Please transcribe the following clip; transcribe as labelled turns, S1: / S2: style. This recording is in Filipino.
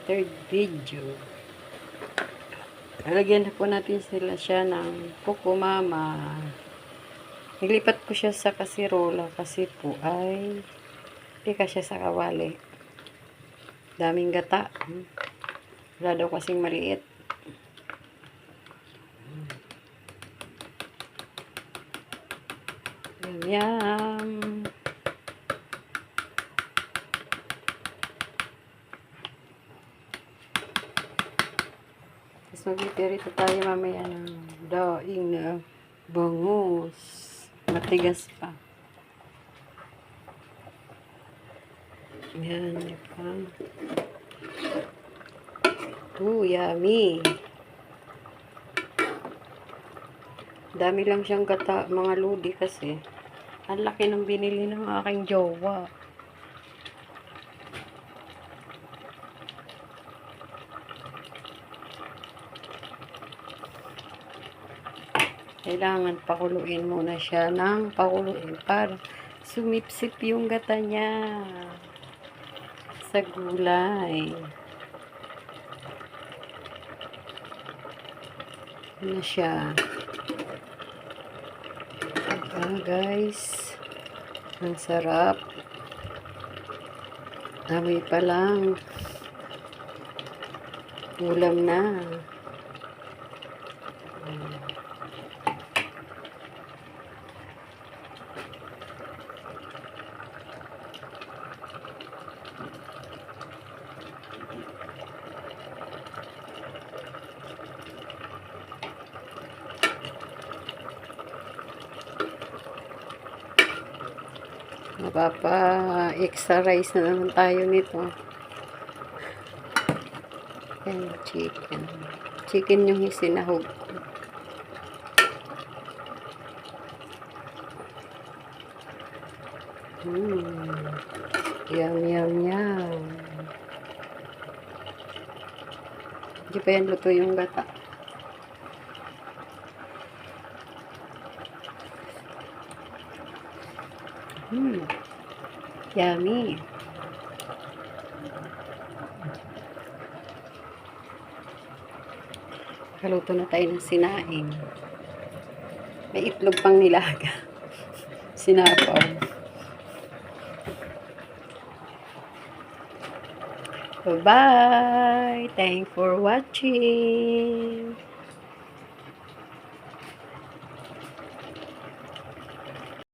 S1: third video. Lalagyan po natin siya ng kukumama. Nilipat ko siya sa kasirola kasi po ay hindi siya sa kawali. Daming gata. Wala daw kasing maliit. Yum. Tapos magpipirito tayo mamaya ng daing na bangus. Matigas pa. Yan. Yummy. Dami lang siyang gata, mga ludi kasi. Ang laki ng binili ng aking jowa. Kailangan pakuluin muna siya ng pakuluin para sumipsip yung gata niya sa gulay. Ano siya? Guys, ang sarap. Amoy pa lang. Ulam na. Mapapa-extra rice na naman tayo nito. Yan, chicken. Chicken yung sinahog. Yum, yum, yum. Hindi pa yan luto yung gata. Yummy. Kaluto na tayo ng sinaing. May itlog pang nilaga. Sinapaw. Bye-bye. Thanks for watching.